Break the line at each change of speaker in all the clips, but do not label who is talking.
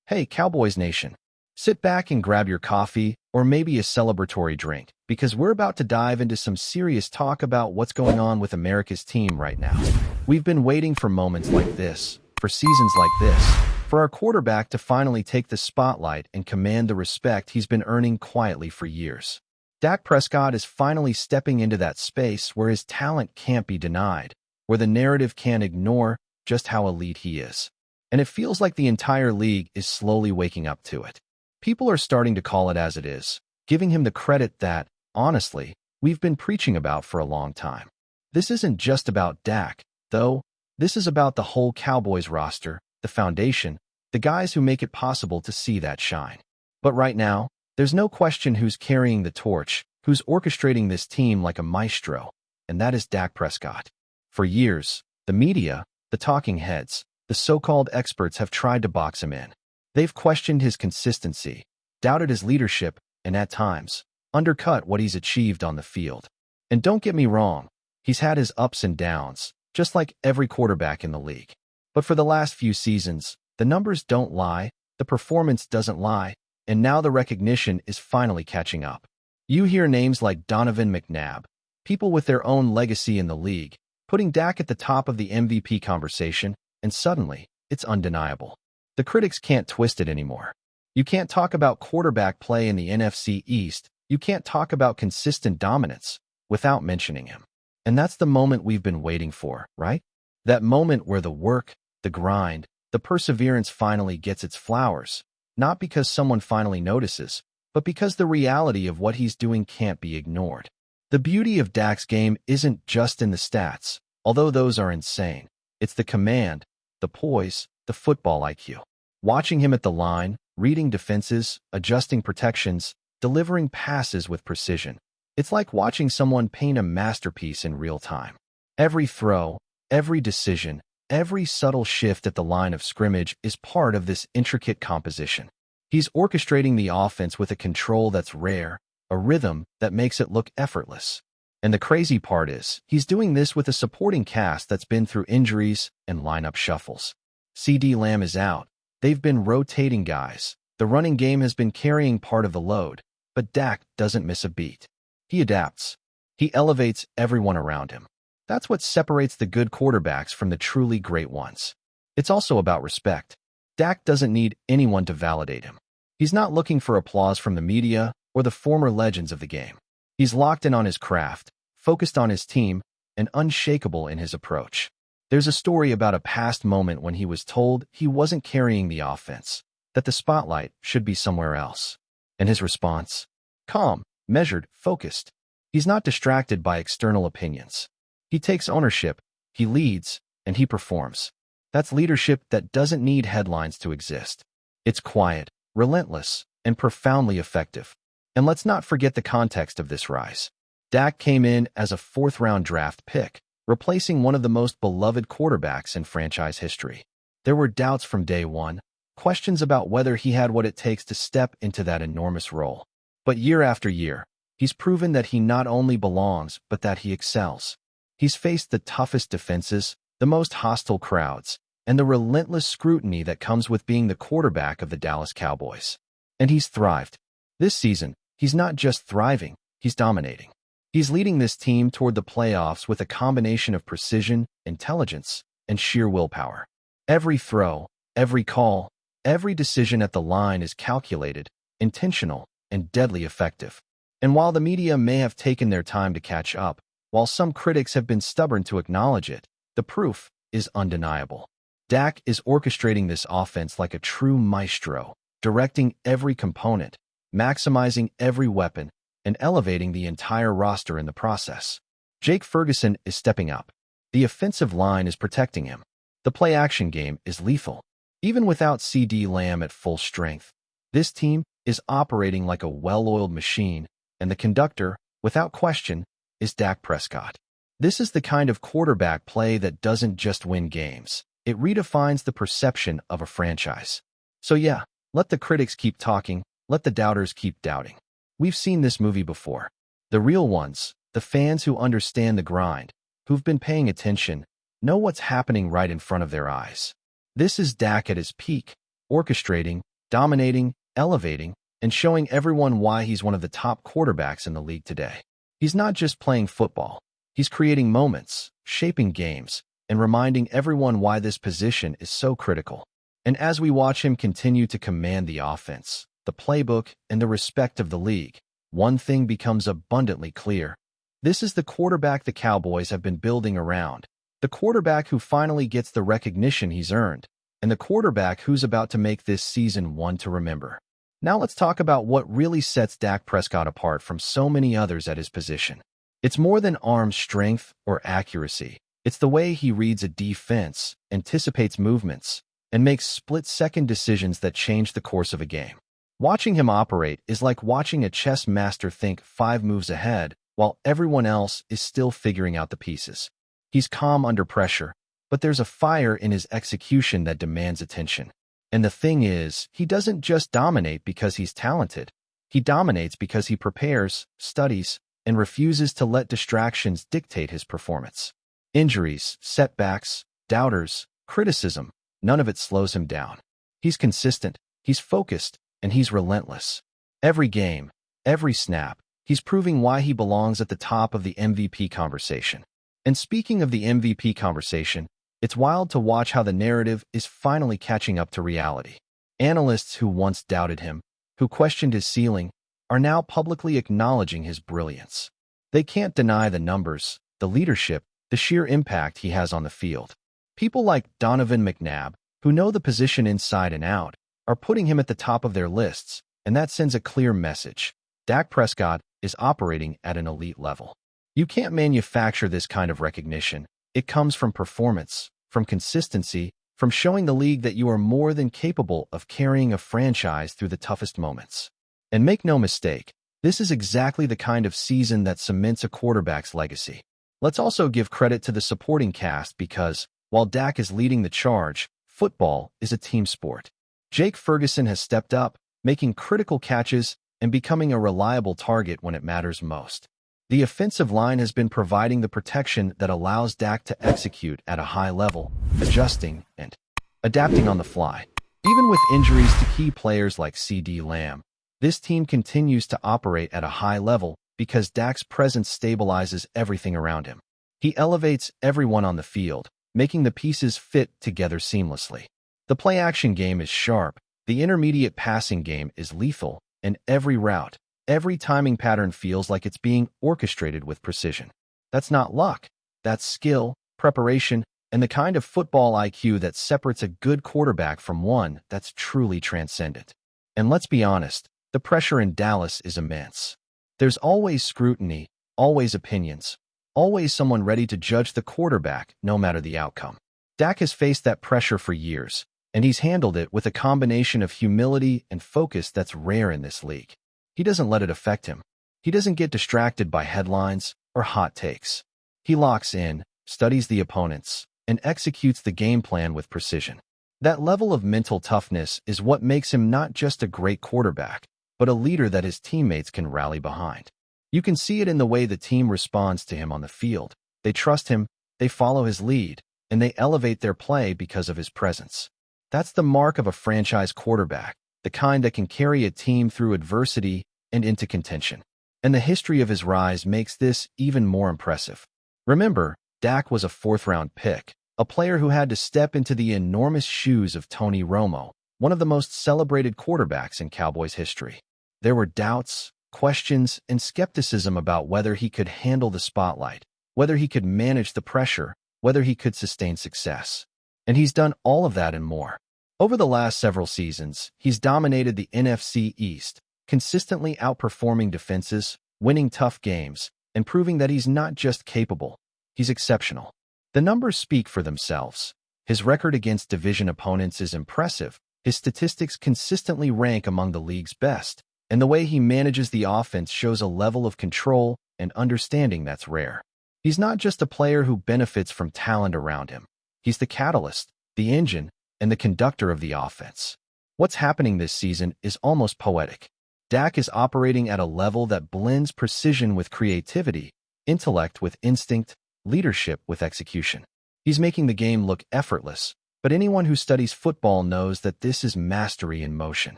Hey, Cowboys Nation, sit back and grab your coffee or maybe a celebratory drink because we're about to dive into some serious talk about what's going on with America's team right now. We've been waiting for moments like this, for seasons like this, for our quarterback to finally take the spotlight and command the respect he's been earning quietly for years. Dak Prescott is finally stepping into that space where his talent can't be denied, where the narrative can't ignore just how elite he is. And it feels like the entire league is slowly waking up to it. People are starting to call it as it is, giving him the credit that, honestly, we've been preaching about for a long time. This isn't just about Dak, though. This is about the whole Cowboys roster, the foundation, the guys who make it possible to see that shine. But right now, there's no question who's carrying the torch, who's orchestrating this team like a maestro, and that is Dak Prescott. For years, the media, the talking heads, the so-called experts have tried to box him in. They've questioned his consistency, doubted his leadership, and at times, undercut what he's achieved on the field. And don't get me wrong, he's had his ups and downs, just like every quarterback in the league. But for the last few seasons, the numbers don't lie, the performance doesn't lie, and now the recognition is finally catching up. You hear names like Donovan McNabb, people with their own legacy in the league, putting Dak at the top of the MVP conversation, and suddenly, it's undeniable. The critics can't twist it anymore. You can't talk about quarterback play in the NFC East, you can't talk about consistent dominance without mentioning him. And that's the moment we've been waiting for, right? That moment where the work, the grind, the perseverance finally gets its flowers, not because someone finally notices, but because the reality of what he's doing can't be ignored. The beauty of Dak's game isn't just in the stats, although those are insane. It's the command, the poise, the football IQ. Watching him at the line, reading defenses, adjusting protections, delivering passes with precision. It's like watching someone paint a masterpiece in real time. Every throw, every decision, every subtle shift at the line of scrimmage is part of this intricate composition. He's orchestrating the offense with a control that's rare, a rhythm that makes it look effortless. And the crazy part is, he's doing this with a supporting cast that's been through injuries and lineup shuffles. CeeDee Lamb is out. They've been rotating guys. The running game has been carrying part of the load, but Dak doesn't miss a beat. He adapts. He elevates everyone around him. That's what separates the good quarterbacks from the truly great ones. It's also about respect. Dak doesn't need anyone to validate him. He's not looking for applause from the media or the former legends of the game. He's locked in on his craft, focused on his team, and unshakable in his approach. There's a story about a past moment when he was told he wasn't carrying the offense, that the spotlight should be somewhere else. And his response? Calm, measured, focused. He's not distracted by external opinions. He takes ownership, he leads, and he performs. That's leadership that doesn't need headlines to exist. It's quiet, relentless, and profoundly effective. And let's not forget the context of this rise. Dak came in as a fourth-round draft pick, replacing one of the most beloved quarterbacks in franchise history. There were doubts from day one, questions about whether he had what it takes to step into that enormous role. But year after year, he's proven that he not only belongs, but that he excels. He's faced the toughest defenses, the most hostile crowds, and the relentless scrutiny that comes with being the quarterback of the Dallas Cowboys. And he's thrived. This season, he's not just thriving, he's dominating. He's leading this team toward the playoffs with a combination of precision, intelligence, and sheer willpower. Every throw, every call, every decision at the line is calculated, intentional, and deadly effective. And while the media may have taken their time to catch up, while some critics have been stubborn to acknowledge it, the proof is undeniable. Dak is orchestrating this offense like a true maestro, directing every component, maximizing every weapon, and elevating the entire roster in the process. Jake Ferguson is stepping up. The offensive line is protecting him. The play-action game is lethal. Even without CeeDee Lamb at full strength, this team is operating like a well-oiled machine, and the conductor, without question, is Dak Prescott. This is the kind of quarterback play that doesn't just win games. It redefines the perception of a franchise. So yeah, let the critics keep talking, let the doubters keep doubting. We've seen this movie before. The real ones, the fans who understand the grind, who've been paying attention, know what's happening right in front of their eyes. This is Dak at his peak, orchestrating, dominating, elevating, and showing everyone why he's one of the top quarterbacks in the league today. He's not just playing football. He's creating moments, shaping games, and reminding everyone why this position is so critical. And as we watch him continue to command the offense, the playbook, and the respect of the league, one thing becomes abundantly clear. This is the quarterback the Cowboys have been building around, the quarterback who finally gets the recognition he's earned, and the quarterback who's about to make this season one to remember. Now let's talk about what really sets Dak Prescott apart from so many others at his position. It's more than arm strength or accuracy. It's the way he reads a defense, anticipates movements, and makes split-second decisions that change the course of a game. Watching him operate is like watching a chess master think 5 moves ahead while everyone else is still figuring out the pieces. He's calm under pressure, but there's a fire in his execution that demands attention. And the thing is, he doesn't just dominate because he's talented. He dominates because he prepares, studies, and refuses to let distractions dictate his performance. Injuries, setbacks, doubters, criticism, none of it slows him down. He's consistent, he's focused, and he's relentless. Every game, every snap, he's proving why he belongs at the top of the MVP conversation. And speaking of the MVP conversation, it's wild to watch how the narrative is finally catching up to reality. Analysts who once doubted him, who questioned his ceiling, are now publicly acknowledging his brilliance. They can't deny the numbers, the leadership, the sheer impact he has on the field. People like Donovan McNabb, who know the position inside and out, are putting him at the top of their lists, and that sends a clear message. Dak Prescott is operating at an elite level. You can't manufacture this kind of recognition. It comes from performance, from consistency, from showing the league that you are more than capable of carrying a franchise through the toughest moments. And make no mistake, this is exactly the kind of season that cements a quarterback's legacy. Let's also give credit to the supporting cast because, while Dak is leading the charge, football is a team sport. Jake Ferguson has stepped up, making critical catches and becoming a reliable target when it matters most. The offensive line has been providing the protection that allows Dak to execute at a high level, adjusting and adapting on the fly. Even with injuries to key players like CeeDee Lamb, this team continues to operate at a high level because Dak's presence stabilizes everything around him. He elevates everyone on the field, making the pieces fit together seamlessly. The play-action game is sharp, the intermediate passing game is lethal, and every route, every timing pattern feels like it's being orchestrated with precision. That's not luck. That's skill, preparation, and the kind of football IQ that separates a good quarterback from one that's truly transcendent. And let's be honest, the pressure in Dallas is immense. There's always scrutiny, always opinions, always someone ready to judge the quarterback no matter the outcome. Dak has faced that pressure for years, and he's handled it with a combination of humility and focus that's rare in this league. He doesn't let it affect him. He doesn't get distracted by headlines or hot takes. He locks in, studies the opponents, and executes the game plan with precision. That level of mental toughness is what makes him not just a great quarterback, but a leader that his teammates can rally behind. You can see it in the way the team responds to him on the field. They trust him, they follow his lead, and they elevate their play because of his presence. That's the mark of a franchise quarterback, the kind that can carry a team through adversity and into contention. And the history of his rise makes this even more impressive. Remember, Dak was a 4th-round pick, a player who had to step into the enormous shoes of Tony Romo, one of the most celebrated quarterbacks in Cowboys history. There were doubts, questions, and skepticism about whether he could handle the spotlight, whether he could manage the pressure, whether he could sustain success. And he's done all of that and more. Over the last several seasons, he's dominated the NFC East, consistently outperforming defenses, winning tough games, and proving that he's not just capable, he's exceptional. The numbers speak for themselves. His record against division opponents is impressive, his statistics consistently rank among the league's best, and the way he manages the offense shows a level of control and understanding that's rare. He's not just a player who benefits from talent around him. He's the catalyst, the engine, and the conductor of the offense. What's happening this season is almost poetic. Dak is operating at a level that blends precision with creativity, intellect with instinct, leadership with execution. He's making the game look effortless, but anyone who studies football knows that this is mastery in motion.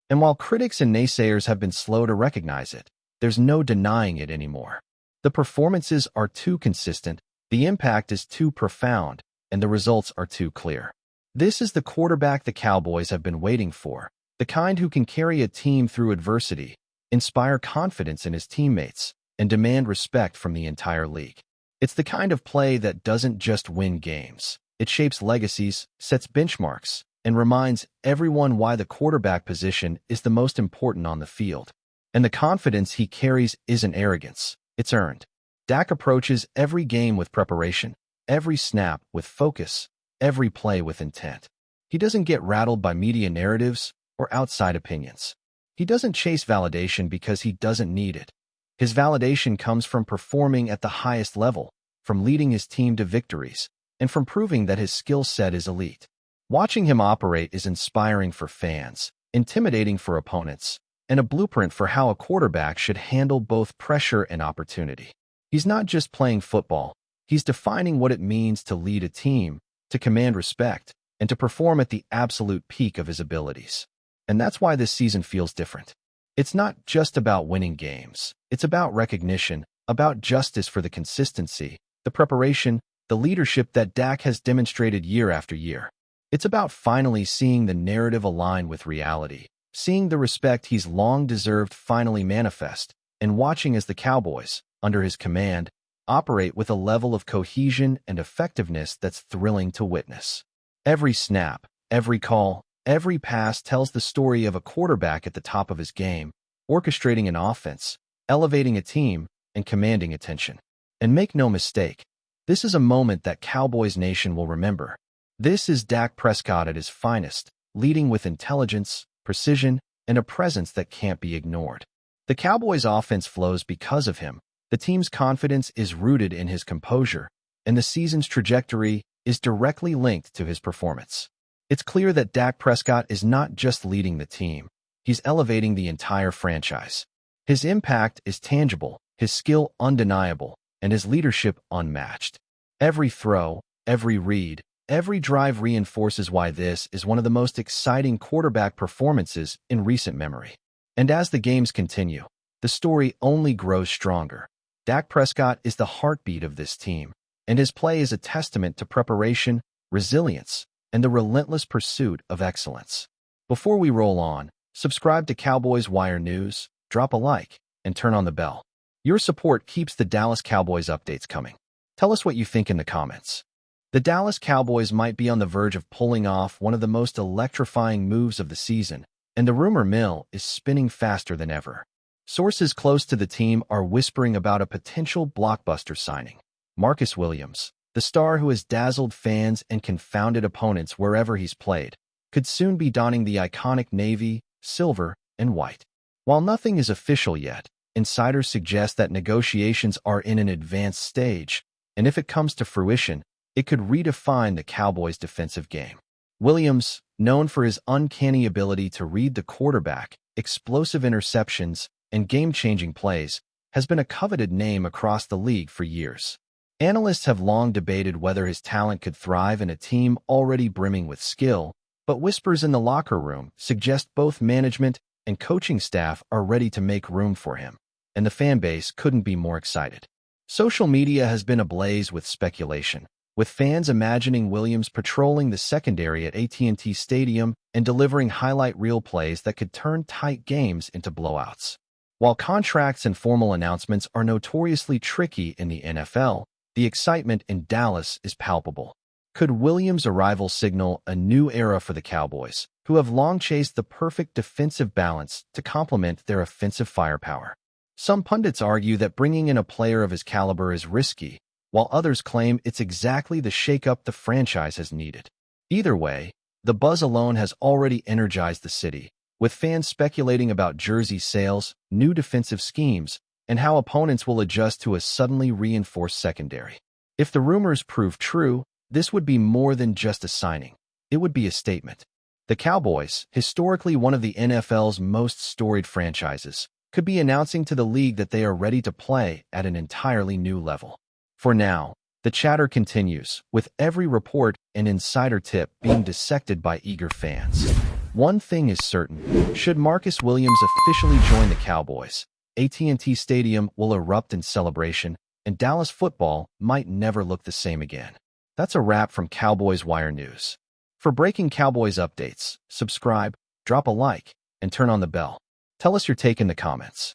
And while critics and naysayers have been slow to recognize it, there's no denying it anymore. The performances are too consistent, the impact is too profound, and the results are too clear. This is the quarterback the Cowboys have been waiting for, the kind who can carry a team through adversity, inspire confidence in his teammates, and demand respect from the entire league. It's the kind of play that doesn't just win games. It shapes legacies, sets benchmarks, and reminds everyone why the quarterback position is the most important on the field. And the confidence he carries isn't arrogance, it's earned. Dak approaches every game with preparation, every snap with focus, every play with intent. He doesn't get rattled by media narratives or outside opinions. He doesn't chase validation because he doesn't need it. His validation comes from performing at the highest level, from leading his team to victories, and from proving that his skill set is elite. Watching him operate is inspiring for fans, intimidating for opponents, and a blueprint for how a quarterback should handle both pressure and opportunity. He's not just playing football, he's defining what it means to lead a team, to command respect, and to perform at the absolute peak of his abilities. And that's why this season feels different. It's not just about winning games. It's about recognition, about justice for the consistency, the preparation, the leadership that Dak has demonstrated year after year. It's about finally seeing the narrative align with reality, seeing the respect he's long deserved finally manifest, and watching as the Cowboys, under his command, operate with a level of cohesion and effectiveness that's thrilling to witness. Every snap, every call, every pass tells the story of a quarterback at the top of his game, orchestrating an offense, elevating a team, and commanding attention. And make no mistake, this is a moment that Cowboys Nation will remember. This is Dak Prescott at his finest, leading with intelligence, precision, and a presence that can't be ignored. The Cowboys' offense flows because of him. The team's confidence is rooted in his composure, and the season's trajectory is directly linked to his performance. It's clear that Dak Prescott is not just leading the team, he's elevating the entire franchise. His impact is tangible, his skill undeniable, and his leadership unmatched. Every throw, every read, every drive reinforces why this is one of the most exciting quarterback performances in recent memory. And as the games continue, the story only grows stronger. Dak Prescott is the heartbeat of this team, and his play is a testament to preparation, resilience, and the relentless pursuit of excellence. Before we roll on, subscribe to Cowboys Wire News, drop a like, and turn on the bell. Your support keeps the Dallas Cowboys updates coming. Tell us what you think in the comments. The Dallas Cowboys might be on the verge of pulling off one of the most electrifying moves of the season, and the rumor mill is spinning faster than ever. Sources close to the team are whispering about a potential blockbuster signing. Marcus Williams, the star who has dazzled fans and confounded opponents wherever he's played, could soon be donning the iconic navy, silver, and white. While nothing is official yet, insiders suggest that negotiations are in an advanced stage, and if it comes to fruition, it could redefine the Cowboys' defensive game. Williams, known for his uncanny ability to read the quarterback, explosive interceptions, and game-changing plays, has been a coveted name across the league for years. Analysts have long debated whether his talent could thrive in a team already brimming with skill, but whispers in the locker room suggest both management and coaching staff are ready to make room for him, and the fan base couldn't be more excited. Social media has been ablaze with speculation, with fans imagining Williams patrolling the secondary at AT&T Stadium and delivering highlight reel plays that could turn tight games into blowouts. While contracts and formal announcements are notoriously tricky in the NFL, the excitement in Dallas is palpable. Could Williams' arrival signal a new era for the Cowboys, who have long chased the perfect defensive balance to complement their offensive firepower? Some pundits argue that bringing in a player of his caliber is risky, while others claim it's exactly the shakeup the franchise has needed. Either way, the buzz alone has already energized the city, with fans speculating about jersey sales, new defensive schemes, and how opponents will adjust to a suddenly reinforced secondary. If the rumors prove true, this would be more than just a signing. It would be a statement. The Cowboys, historically one of the NFL's most storied franchises, could be announcing to the league that they are ready to play at an entirely new level. For now, The chatter continues, with every report and insider tip being dissected by eager fans. One thing is certain, should Marcus Williams officially join the Cowboys, AT&T Stadium will erupt in celebration, and Dallas football might never look the same again. That's a wrap from Cowboys Wire News. For breaking Cowboys updates, subscribe, drop a like, and turn on the bell. Tell us your take in the comments.